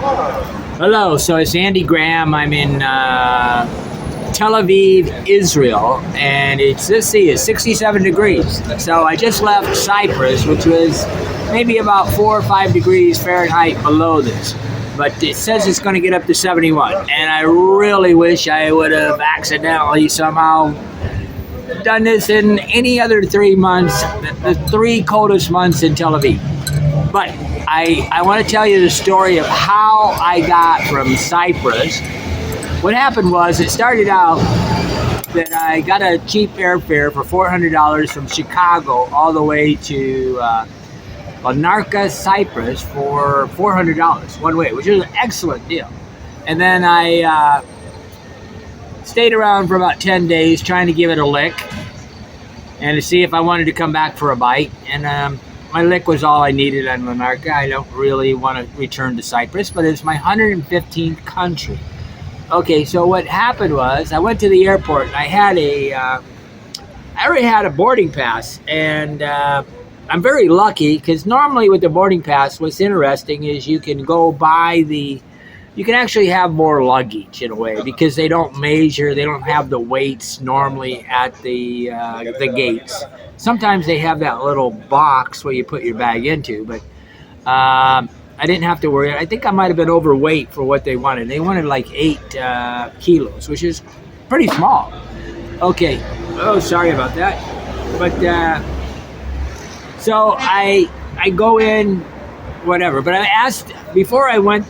Hello, so it's Andy Graham. I'm in Tel Aviv, Israel, and let's see, it's 67 degrees. So I just left Cyprus, which was maybe about 4 or 5 degrees Fahrenheit below this. But it says it's going to get up to 71. And I really wish I would have accidentally somehow done this in any other 3 months, the 3 coldest months in Tel Aviv. But I want to tell you the story of how I got from Cyprus. What happened was, it started out that I got a cheap airfare for $400 from Chicago all the way to Larnaca, Cyprus for $400 one way, which is an excellent deal. And then I stayed around for about 10 days trying to give it a lick and to see if I wanted to come back for a bite. And my lick was all I needed on Larnaca. I don't really want to return to Cyprus, but it's my 115th country. Okay, so what happened was, I went to the airport and I already had a boarding pass, and I'm very lucky because normally with the boarding pass, what's interesting is you can go buy you can actually have more luggage in a way because they don't measure, they don't have the weights normally at the gates. Sometimes they have that little box where you put your bag into, but I didn't have to worry. I think I might have been overweight for what they wanted. They wanted like 8 kilos, which is pretty small. Okay. Oh, sorry about that. But so I go in, whatever. But I asked, before I went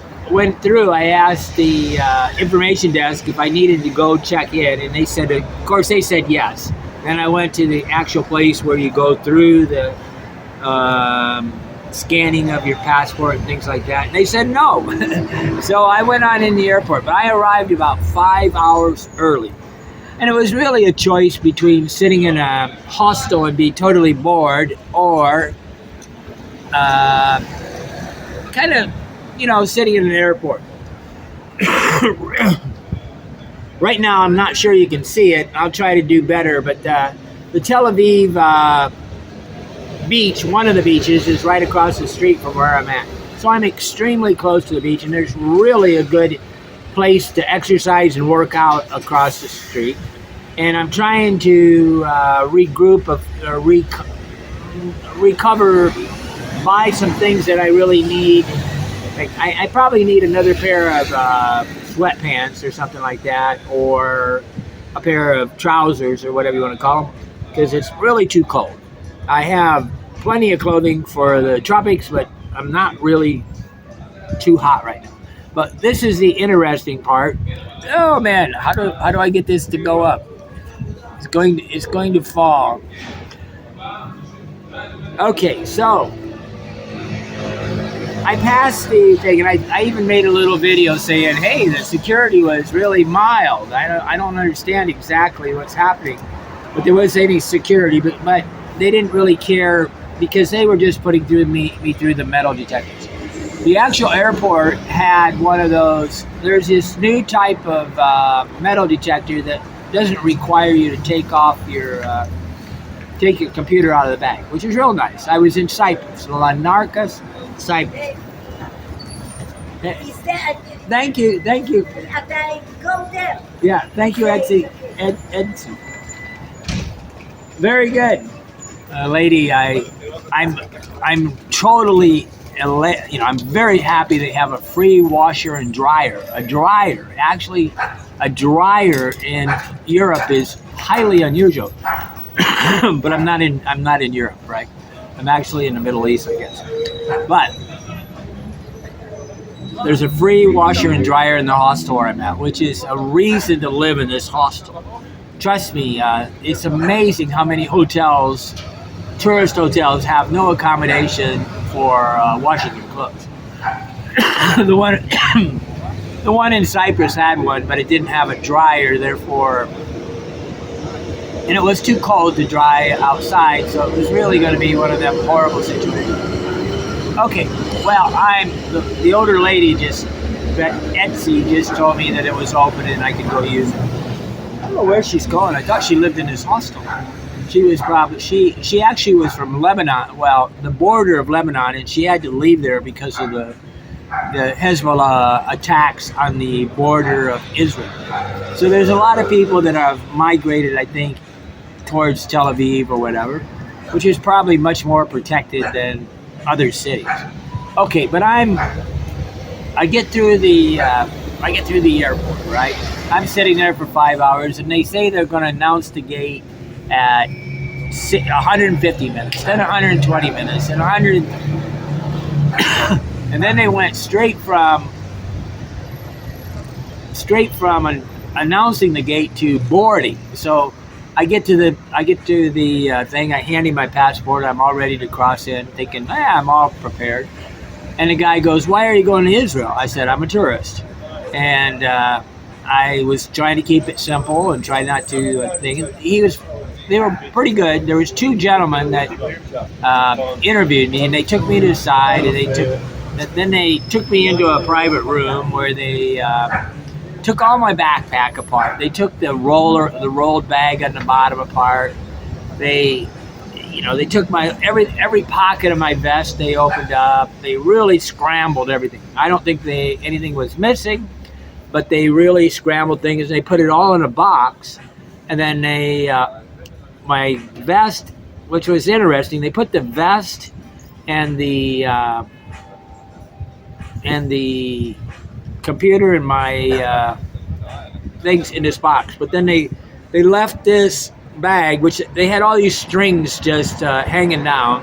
through, I asked the information desk if I needed to go check in, and they said, of course, they said yes. Then I went to the actual place where you go through the scanning of your passport and things like that. And they said no. So I went on in the airport, but I arrived about 5 hours early. And it was really a choice between sitting in a hostel and be totally bored, or kind of, sitting in an airport. Right now, I'm not sure you can see it. I'll try to do better, but the Tel Aviv beach, one of the beaches, is right across the street from where I'm at. So I'm extremely close to the beach, and there's really a good place to exercise and work out across the street. And I'm trying to regroup, recover, buy some things that I really need. Like I probably need another pair of sweatpants or something like that, or a pair of trousers or whatever you want to call them, because it's really too cold. I have plenty of clothing for the tropics, but I'm not really too hot right now. But this is the interesting part. Oh man, how do I get this to go up? It's going to fall. Okay, so I passed the thing, and I even made a little video saying, hey, the security was really mild. I don't understand exactly what's happening, but there wasn't any security, but they didn't really care because they were just putting me through the metal detectors. The actual airport had one of those. There's this new type of metal detector that doesn't require you to take your computer out of the bag, which is real nice. I was in Cyprus, Larnaca, Cyprus. Thank you. Go there. Yeah, thank you, Etsy. Etsy. Very good, lady. I'm totally, I'm very happy they have a free washer and dryer. Actually, a dryer in Europe is highly unusual. But I'm not in Europe, right? I'm actually in the Middle East, I guess. But there's a free washer and dryer in the hostel where I'm at, which is a reason to live in this hostel. Trust me, it's amazing how many hotels, tourist hotels, have no accommodation for washing your clothes. The one in Cyprus had one, but it didn't have a dryer, therefore. And it was too cold to dry outside, so it was really going to be one of them horrible situations. Okay, well, the older lady Etsy just told me that it was open and I could go use it. I don't know where she's going. I thought she lived in this hostel. She actually was from Lebanon, well, the border of Lebanon, and she had to leave there because of the the Hezbollah attacks on the border of Israel. So there's a lot of people that have migrated, I think, towards Tel Aviv or whatever, which is probably much more protected than other cities. Okay, but I get through the airport, right? I'm sitting there for 5 hours, and they say they're going to announce the gate at 150 minutes, then 120 minutes, and 100, and then they went straight from announcing the gate to boarding. So I get to the thing. I hand him my passport. I'm all ready to cross in, thinking, I'm all prepared. And the guy goes, "Why are you going to Israel?" I said, "I'm a tourist." And I was trying to keep it simple and try not to think. They were pretty good. There was two gentlemen that interviewed me, and they took me to the side, and then they took me into a private room where they took all my backpack apart. They took the rolled bag on the bottom apart. They took my every pocket of my vest. They opened up. They really scrambled everything. I don't think anything was missing, but they really scrambled things. They put it all in a box, and then my vest, which was interesting. They put the vest and the computer and my things in this box, but then they left this bag, which they had all these strings just hanging down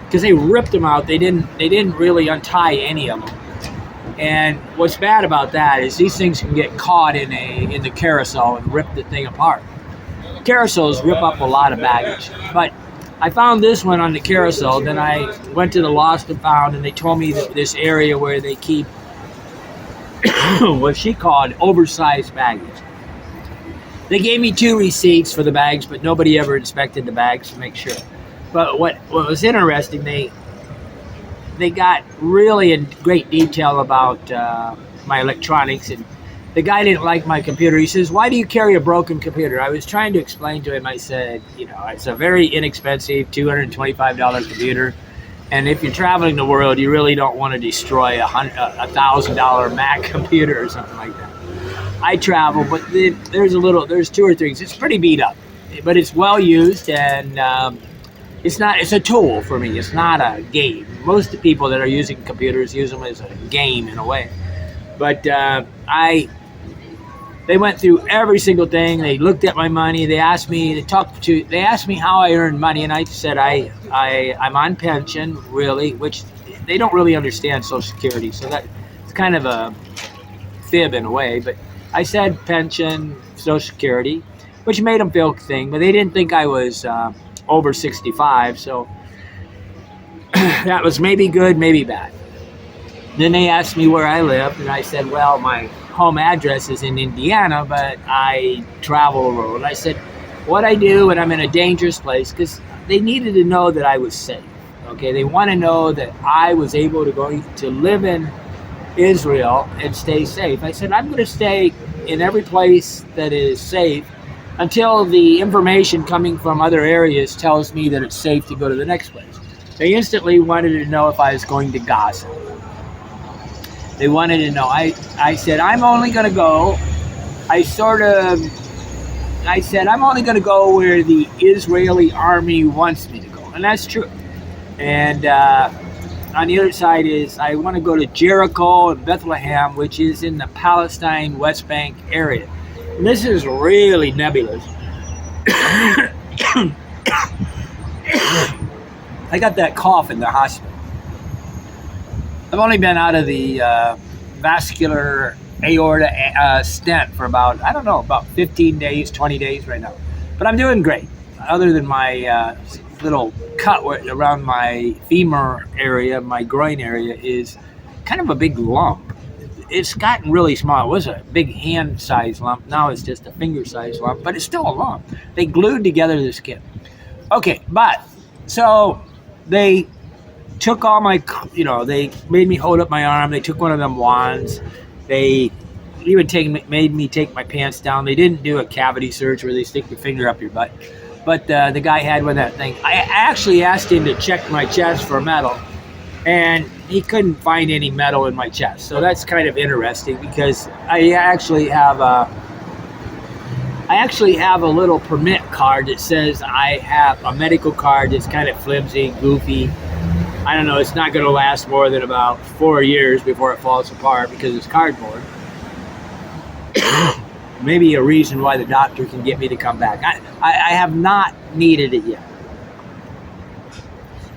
because they ripped them out. They didn't really untie any of them. And what's bad about that is these things can get caught in the carousel and rip the thing apart. Carousels rip up a lot of baggage, but I found this one on the carousel. Then I went to the Lost and Found, and they told me that this area where they keep what she called oversized baggage. They gave me 2 receipts for the bags, but nobody ever inspected the bags to make sure. But what was interesting, they got really in great detail about my electronics, and the guy didn't like my computer. He says, "Why do you carry a broken computer?" I was trying to explain to him. I said, it's a very inexpensive $225 computer, and if you're traveling the world, you really don't want to destroy a $1,000 Mac computer or something like that. I travel, but there's 2 or 3. It's pretty beat up, but it's well used, and it's a tool for me. It's not a game. Most of the people that are using computers use them as a game in a way. But they went through every single thing. They looked at my money. They asked me how I earned money, and I said I'm on pension, really, which they don't really understand Social Security, so that it's kind of a fib in a way. But I said pension, Social Security, which made them feel thing, but they didn't think I was over 65, so that was maybe good, maybe bad. Then they asked me where I lived, and I said, well, my home address is in Indiana, but I travel the road. I said what I do when I'm in a dangerous place, because they needed to know that I was safe. Okay, they want to know that I was able to go to live in Israel and stay safe. I said, I'm going to stay in every place that is safe until the information coming from other areas tells me that it's safe to go to the next place. They instantly wanted to know if I was going to Gaza. They wanted to know. I said, I'm only going to go. I said, I'm only going to go where the Israeli army wants me to go. And that's true. And on the other side is I want to go to Jericho and Bethlehem, which is in the Palestine West Bank area. And this is really nebulous. I got that cough in the hospital. I've only been out of the vascular aorta stent for about 15 days, 20 days right now. But I'm doing great. Other than my little cut around my femur area, my groin area, is kind of a big lump. It's gotten really small. It was a big hand-sized lump. Now it's just a finger-sized lump, but it's still a lump. They glued together the skin. Okay, but so they took all my, they made me hold up my arm. They took one of them wands. They even made me take my pants down. They didn't do a cavity search where they stick your finger up your butt. But the guy had one of that thing. I actually asked him to check my chest for metal. and he couldn't find any metal in my chest. So that's kind of interesting because I actually have a little permit card that says I have a medical card that's kind of flimsy, goofy. I don't know, it's not going to last more than about 4 years before it falls apart because it's cardboard. Maybe a reason why the doctor can get me to come back. I have not needed it yet.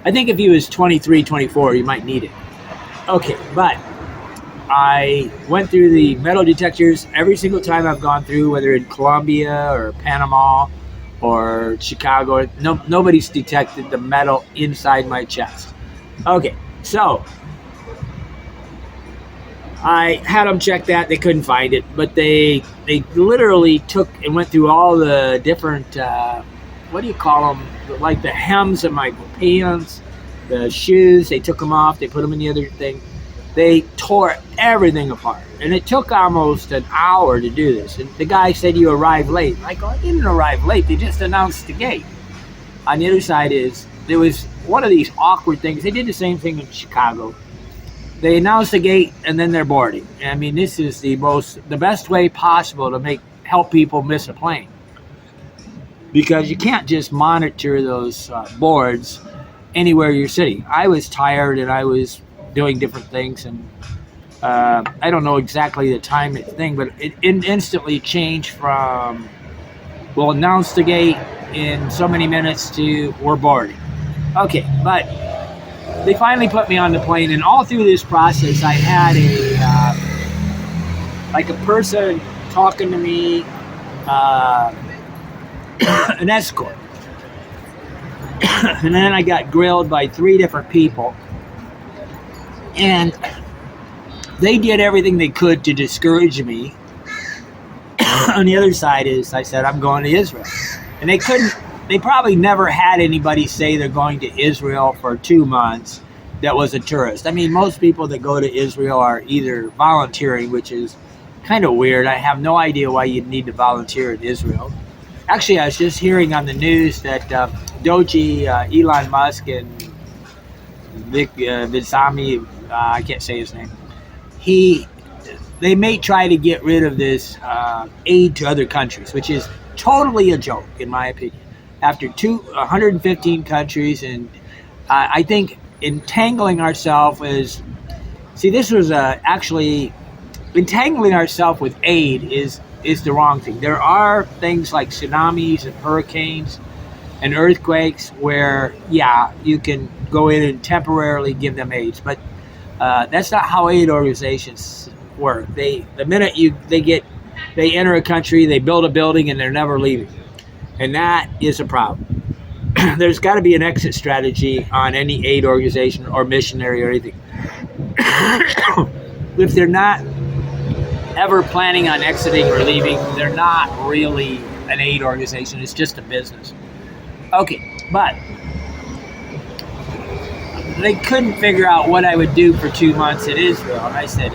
I think if he was 23, 24, you might need it. Okay, but I went through the metal detectors every single time I've gone through, whether in Colombia or Panama or Chicago. Nobody's detected the metal inside my chest. Okay, so I had them check that. They couldn't find it, but they literally took and went through all the different, what do you call them? Like the hems of my pants, the shoes. They took them off. They put them in the other thing. They tore everything apart, and it took almost an hour to do this. And the guy said, "You arrived late." I go, "I didn't arrive late. They just announced the gate." On the other side there was one of these awkward things. They did the same thing in Chicago. They announced the gate, and then they're boarding. I mean, this is the best way possible to help people miss a plane, because you can't just monitor those boards anywhere you're sitting. I was tired, and I was doing different things, and I don't know exactly the time thing, but it instantly changed from we'll announce the gate in so many minutes to we're boarding. Okay, but they finally put me on the plane, and all through this process I had a person talking to me, an escort. And then I got grilled by 3 different people, and they did everything they could to discourage me. On the other side I said, I'm going to Israel. And they probably never had anybody say they're going to Israel for 2 months that was a tourist. I mean, most people that go to Israel are either volunteering, which is kind of weird. I have no idea why you'd need to volunteer in Israel. Actually, I was just hearing on the news that Doji, Elon Musk, and Vic Bizami, I can't say his name, they may try to get rid of this aid to other countries, which is totally a joke, in my opinion. After 115 countries, and I think entangling ourselves entangling ourselves with aid is the wrong thing. There are things like tsunamis and hurricanes and earthquakes where, yeah, you can go in and temporarily give them aid, but that's not how aid organizations work. The minute they enter a country, they build a building, and they're never leaving, and that is a problem. There's got to be an exit strategy on any aid organization or missionary or anything. If they're not ever planning on exiting or leaving, they're not really an aid organization. It's just a business. Okay, but they couldn't figure out what I would do for 2 months in Israel. And I said,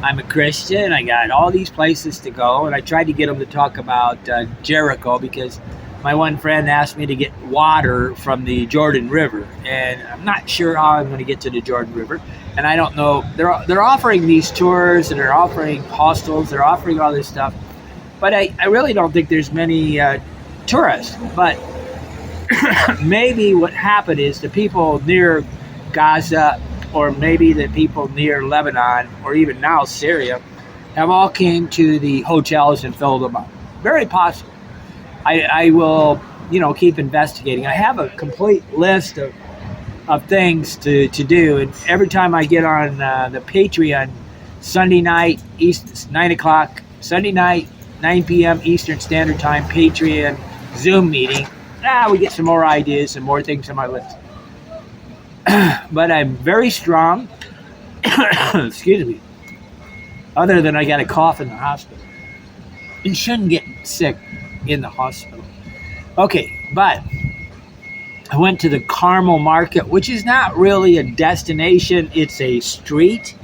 I'm a Christian. I got all these places to go. And I tried to get them to talk about Jericho, because my one friend asked me to get water from the Jordan River, and I'm not sure how I'm going to get to the Jordan River. And I don't know. They're offering these tours, and they're offering hostels. They're offering all this stuff, but I really don't think there's many tourists. But maybe what happened is the people near Gaza, or maybe the people near Lebanon, or even now Syria, have all came to the hotels and filled them up. Very possible. I will, keep investigating. I have a complete list of things to do, and every time I get on the Patreon, Sunday night, 9 o'clock, Sunday night, 9 p.m. Eastern Standard Time, Patreon Zoom meeting, we get some more ideas and more things on my list. But I'm very strong. Excuse me. Other than I got a cough in the hospital. You shouldn't get sick in the hospital. Okay, but I went to the Carmel Market, which is not really a destination. It's a street.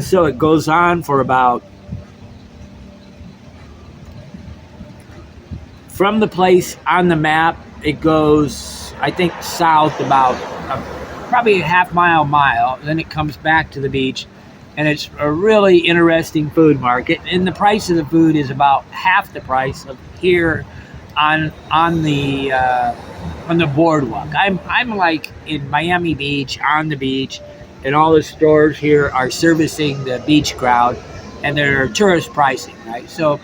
So it goes on for about, from the place on the map, it goes, I think, south about probably a half mile. Then it comes back to the beach, and it's a really interesting food market. And the price of the food is about half the price of here on the boardwalk. I'm like in Miami Beach on the beach, and all the stores here are servicing the beach crowd, and they're tourist pricing, right? So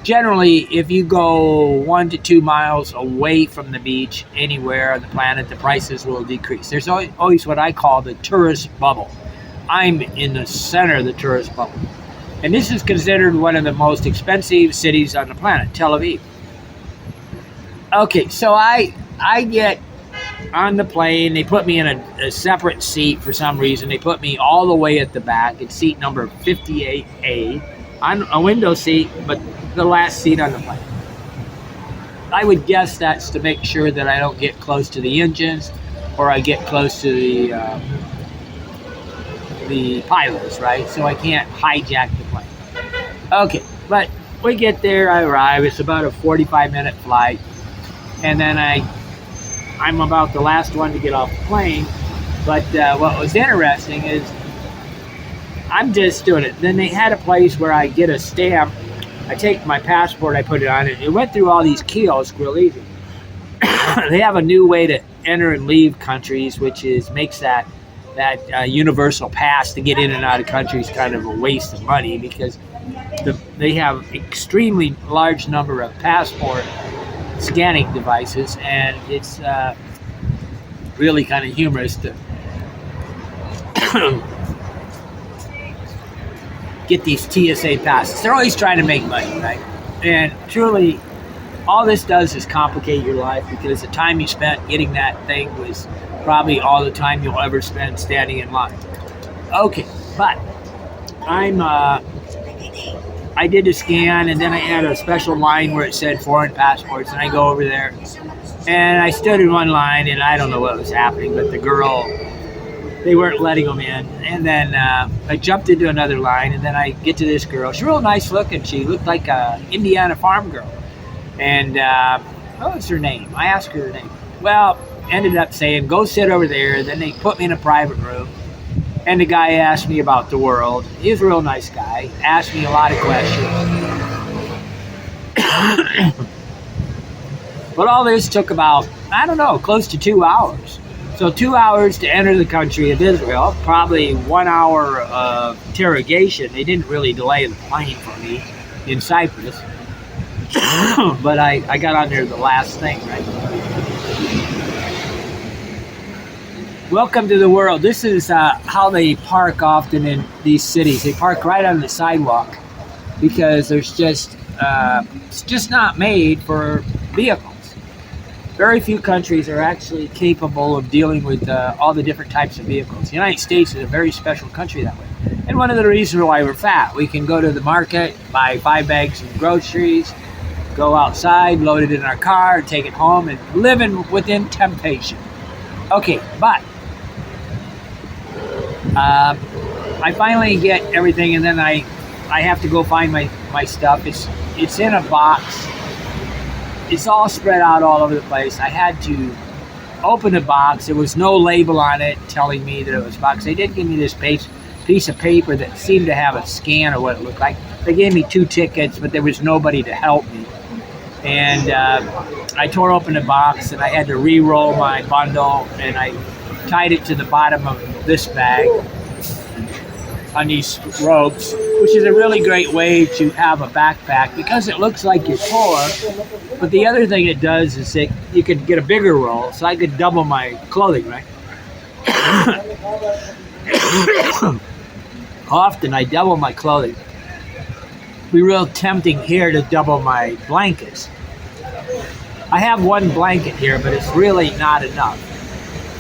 generally, if you go 1 to 2 miles away from the beach anywhere on the planet, the prices will decrease. There's always what I call the tourist bubble. I'm in the center of the tourist bubble. And this is considered one of the most expensive cities on the planet, Tel Aviv. Okay, so I get on the plane. They put me in a separate seat for some reason. They put me all the way at the back. It's seat number 58A on a window seat, but the last seat on the plane. I would guess that's to make sure that I don't get close to the engines, or I get close to the pilots, right? So I can't hijack the plane. Okay, but we get there, I arrive. It's about a 45-minute flight, and then I'm about the last one to get off the plane. But what was interesting is I'm just doing it. Then they had a place where I get a stamp. I take my passport, I put it on it. It went through all these kiosks real easy. They have a new way to enter and leave countries, which makes that universal pass to get in and out of countries kind of a waste of money, because they have extremely large number of passport scanning devices, and it's really kind of humorous to get these TSA passes. They're always trying to make money, right? And truly, all this does is complicate your life, because the time you spent getting that thing was probably all the time you'll ever spend standing in line. Okay, but I did a scan, and then I had a special line where it said foreign passports, and I go over there, and I stood in one line, and I don't know what was happening, but the girl, they weren't letting them in. And then I jumped into another line, and then I get to this girl. She's real nice looking. She looked like a Indiana farm girl. And what was her name? I asked her name. Well, ended up saying, go sit over there. Then they put me in a private room, and the guy asked me about the world. He was a real nice guy. Asked me a lot of questions. But all this took about, I don't know, close to 2 hours. So 2 hours to enter the country of Israel, probably 1 hour of interrogation. They didn't really delay the plane for me in Cyprus. But I got on there the last thing, right? Welcome to the world. This is how they park often in these cities. They park right on the sidewalk, because there's just it's just not made for vehicles. Very few countries are actually capable of dealing with all the different types of vehicles. The United States is a very special country that way. And one of the reasons why we're fat, we can go to the market, buy 5 bags of groceries, go outside, load it in our car, take it home, and live within temptation. Okay, but I finally get everything, and then I have to go find my stuff. It's in a box. It's all spread out all over the place. I had to open the box. There was no label on it telling me that it was a box. They did give me this piece of paper that seemed to have a scan of what it looked like. They gave me 2 tickets, but there was nobody to help me. And I tore open the box, and I had to re-roll my bundle, and I tied it to the bottom of this bag on these ropes, which is a really great way to have a backpack, because it looks like you're poor. But the other thing it does is that you could get a bigger roll, so I could double my clothing, right? Often I double my clothing. It'd be real tempting here to double my blankets. I have 1 blanket here, but it's really not enough.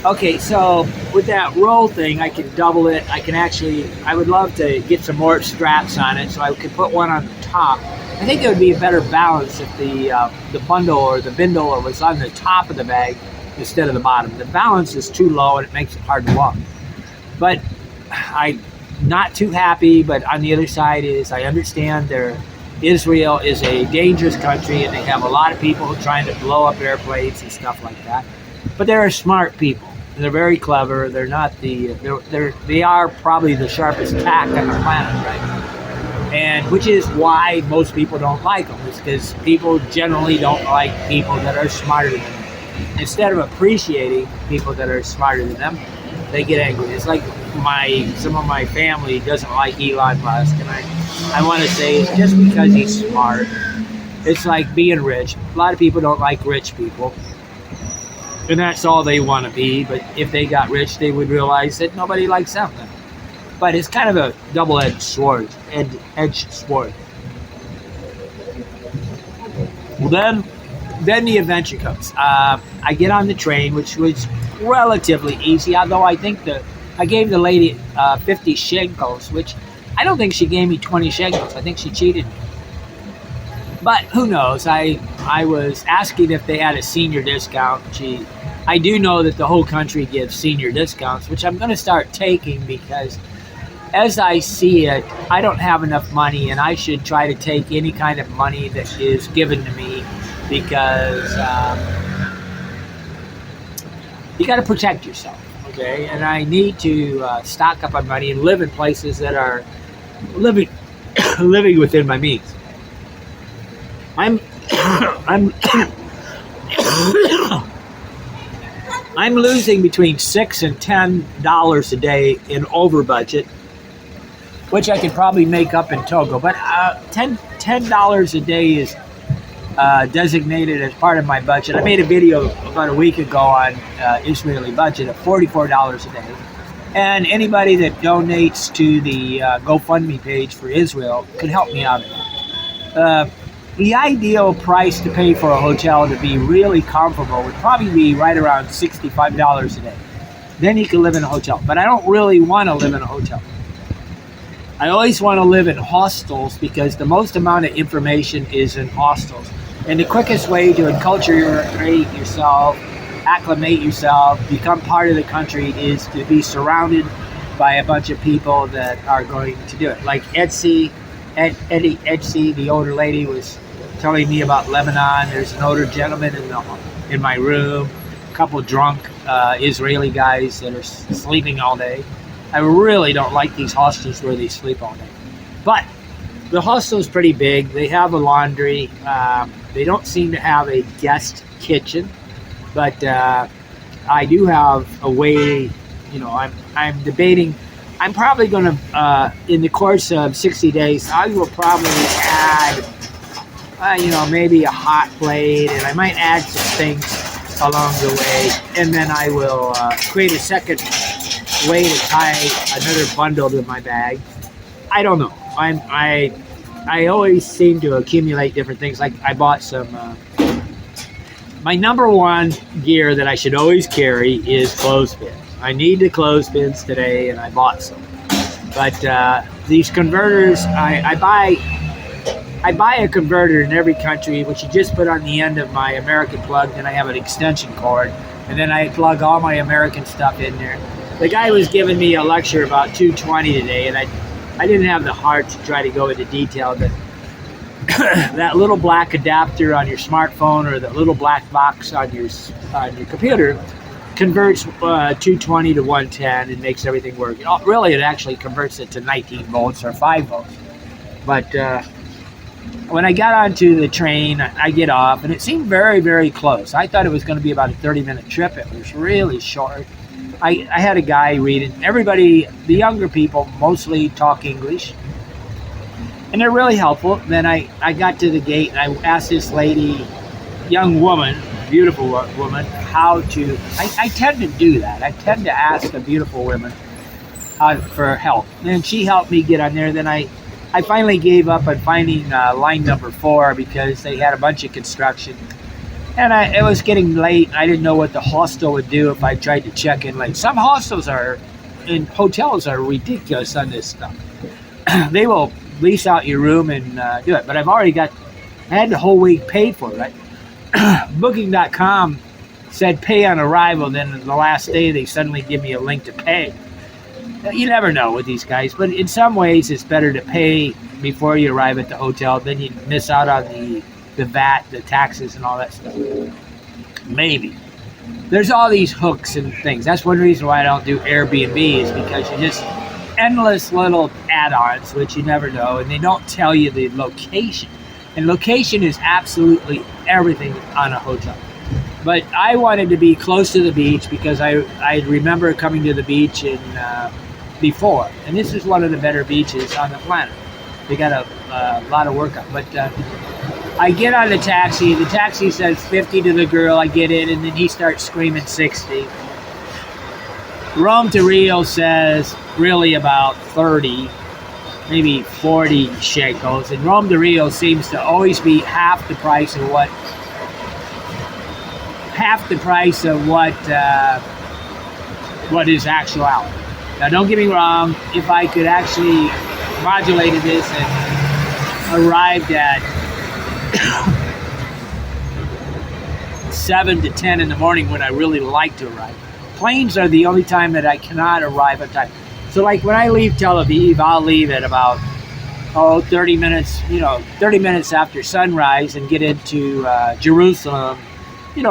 Okay, so with that roll thing, I can double it. I would love to get some more straps on it, so I could put one on the top. I think it would be a better balance if the bundle or the bindle was on the top of the bag instead of the bottom. The balance is too low, and it makes it hard to walk. But I'm not too happy, but on the other side is I understand Israel is a dangerous country, and they have a lot of people trying to blow up airplanes and stuff like that. But there are smart people. They're very clever. They're not they are probably the sharpest tack on the planet, right? And which is why most people don't like them, is because people generally don't like people that are smarter than them. Instead of appreciating people that are smarter than them, they get angry. It's like some of my family doesn't like Elon Musk, and I want to say it's just because he's smart. It's like being rich. A lot of people don't like rich people, and that's all they want to be. But if they got rich, they would realize that nobody likes them. But it's kind of a double-edged sword. Well, then the adventure comes. I get on the train, which was relatively easy, although I think I gave the lady 50 shekels, which I don't think she gave me 20 shekels. I think she cheated me. But who knows? I was asking if they had a senior discount. I do know that the whole country gives senior discounts, which I'm going to start taking because as I see it, I don't have enough money, and I should try to take any kind of money that is given to me because you got to protect yourself, okay? And I need to stock up on money and live in places that are living within my means. I'm losing between $6 and $10 a day in over budget, which I could probably make up in Togo. But $10 a day is designated as part of my budget. I made a video about a week ago on Israeli budget of $44 a day. And anybody that donates to the GoFundMe page for Israel could help me out. The ideal price to pay for a hotel to be really comfortable would probably be right around $65 a day. Then you can live in a hotel. But I don't really want to live in a hotel. I always want to live in hostels because the most amount of information is in hostels. And the quickest way to enculturate yourself, acclimate yourself, become part of the country is to be surrounded by a bunch of people that are going to do it. Like Etsy, the older lady was telling me about Lebanon. There's an older gentleman in my room, a couple drunk Israeli guys that are sleeping all day. I really don't like these hostels where they sleep all day. But the hostel is pretty big. They have a laundry. They don't seem to have a guest kitchen, but I do have a way. I'm debating. I'm probably going to, in the course of 60 days, I will probably add, maybe a hot plate, and I might add some things along the way, and then I will create a second way to tie another bundle to my bag. I don't know. I always seem to accumulate different things. Like I bought some. My number one gear that I should always carry is clothespins. I need the clothespins today, and I bought some. But these converters, I buy a converter in every country, which you just put on the end of my American plug. Then I have an extension cord, and then I plug all my American stuff in there. The guy was giving me a lecture about 220 today, and I didn't have the heart to try to go into detail. But that little black adapter on your smartphone or the little black box on your computer converts 220 to 110 and makes everything work. Really, it actually converts it to 19 volts or 5 volts. But when I got onto the train, I get off, and it seemed very, very close. I thought it was going to be about a 30-minute trip. It was really short. I had a guy reading. Everybody, the younger people, mostly talk English, and they're really helpful. Then I got to the gate, and I asked this lady, young woman, beautiful woman, how to. I tend to do that. I tend to ask the beautiful women for help, and she helped me get on there. Then I finally gave up on finding line number 4 because they had a bunch of construction, and it was getting late. I didn't know what the hostel would do if I tried to check in late. Some hostels and hotels are ridiculous on this stuff. They will lease out your room and do it, but I had the whole week paid for it, right? Booking.com said pay on arrival, then the last day they suddenly give me a link to pay. You never know with these guys, but in some ways it's better to pay before you arrive at the hotel. Then you miss out on the VAT, the taxes, and all that stuff. Maybe. there's all these hooks and things. That's one reason why I don't do Airbnb, is because you just endless little add-ons which you never know, and they don't tell you the location. And location is absolutely everything on a hotel. But I wanted to be close to the beach because I remember coming to the beach in before, and this is one of the better beaches on the planet. They got a lot of work on. But I get on the taxi. The taxi says 50 to the girl. I get in, and then he starts screaming 60. Rome to Rio says really about 30, maybe 40 shekels. And Rome to Rio seems to always be half the price of what is actuality. Now, don't get me wrong. If I could actually modulated this and arrived at 7 to 10 in the morning when I really like to arrive. Planes are the only time that I cannot arrive on time. So like when I leave Tel Aviv, I'll leave at about 30 minutes, 30 minutes after sunrise, and get into Jerusalem,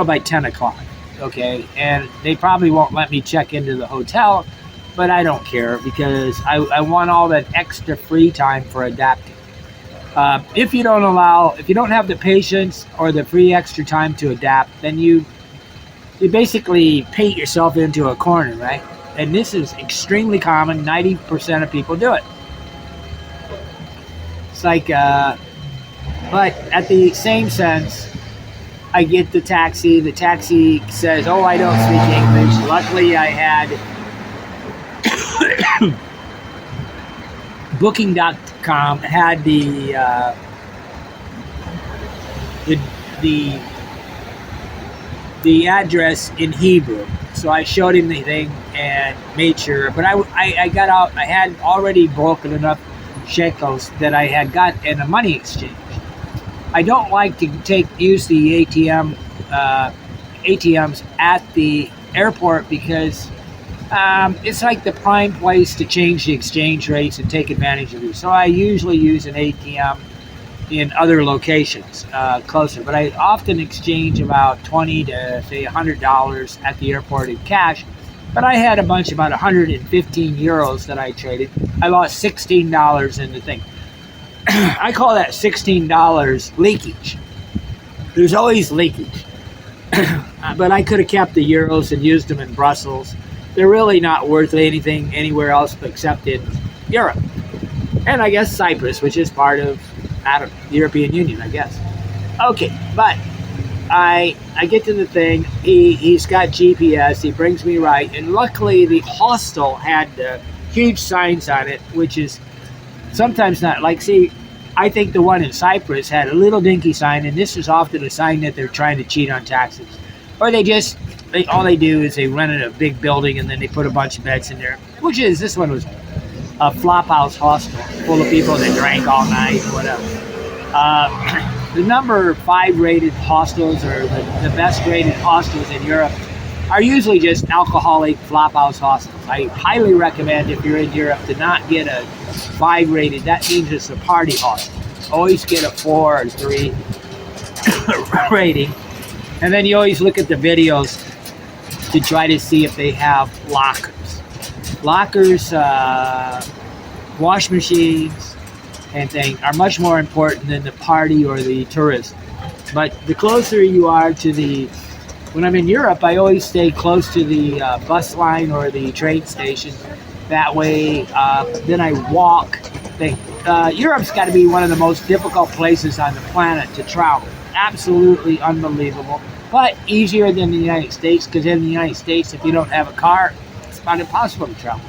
by 10 o'clock. Okay, and they probably won't let me check into the hotel, but I don't care because I want all that extra free time for adapting. If you don't have the patience or the free extra time to adapt, then you basically paint yourself into a corner, right? And this is extremely common. 90% of people do it. It's like, but at the same sense, I get the taxi. The taxi says, "Oh, I don't speak English." Luckily, I had Booking.com had the address in Hebrew, so I showed him the thing and made sure. But I got out. I had already broken enough shekels that I had got in a money exchange. I don't like to use the ATMs at the airport because it's like the prime place to change the exchange rates and take advantage of these. So I usually use an ATM in other locations closer, but I often exchange about $20 to say $100 at the airport in cash. But I had a bunch, about 115 euros that I traded. I lost $16 in the thing. I call that $16 leakage. There's always leakage. But I could have kept the euros and used them in Brussels. They're really not worth anything anywhere else except in Europe. And I guess Cyprus, which is part of, the European Union, I guess. Okay, but I get to the thing. He's got GPS. He brings me right. And luckily, the hostel had huge signs on it, which is sometimes not. Like, see, I think the one in Cyprus had a little dinky sign, and this is often a sign that they're trying to cheat on taxes. Or all they do is they rented a big building and then they put a bunch of beds in there, this one was a flop house hostel full of people that drank all night or whatever. The number 5 rated hostels, or the best rated hostels in Europe, are usually just alcoholic flop house hostels. I highly recommend, if you're in Europe, to not get a 5 rated. That means it's a party hostel. Always get a 4 or 3 rating. And then you always look at the videos to try to see if they have lockers. Lockers, wash machines, and things are much more important than the party or the tourist. But the closer you are to when I'm in Europe, I always stay close to the bus line or the train station. That way, then I walk. Europe's got to be one of the most difficult places on the planet to travel. Absolutely unbelievable. But easier than the United States, because in the United States, if you don't have a car, it's about impossible to travel.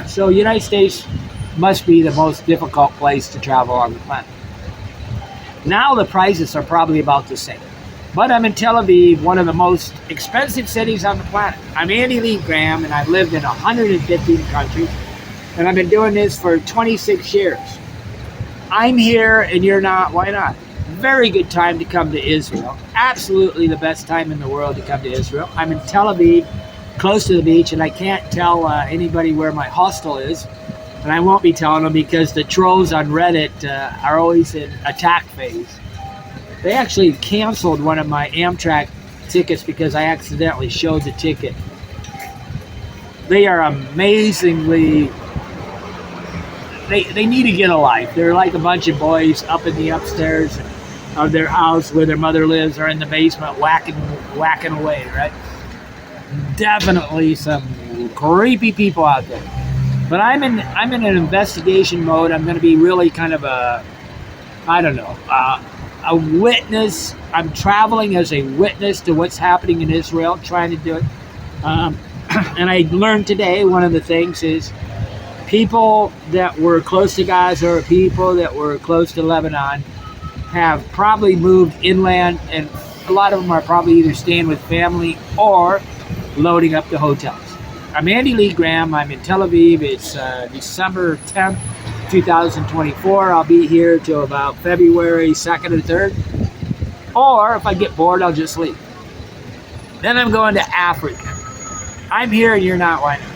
So United States must be the most difficult place to travel on the planet. Now the prices are probably about the same. But I'm in Tel Aviv, one of the most expensive cities on the planet. I'm Andy Lee Graham, and I've lived in 115 countries, and I've been doing this for 26 years. I'm here and you're not. Why not? Very good time to come to Israel. Absolutely the best time in the world to come to Israel. I'm in Tel Aviv, close to the beach, and I can't tell anybody where my hostel is. And I won't be telling them because the trolls on Reddit are always in attack phase. They actually canceled one of my Amtrak tickets because I accidentally showed the ticket. They are amazingly. They need to get a life. They're like a bunch of boys up in the upstairs of their house where their mother lives, or in the basement whacking away. Right? Definitely some creepy people out there. But I'm in an investigation mode. I'm going to be really kind of a witness. I'm traveling as a witness to what's happening in Israel, trying to do it. And I learned today, one of the things is people that were close to Gaza or people that were close to Lebanon have probably moved inland, and a lot of them are probably either staying with family or loading up the hotels. I'm Andy Lee Graham. I'm in Tel Aviv. It's December 10th, 2024. I'll be here till about February 2nd or 3rd. Or if I get bored, I'll just leave. Then I'm going to Africa. I'm here and you're not. Why not?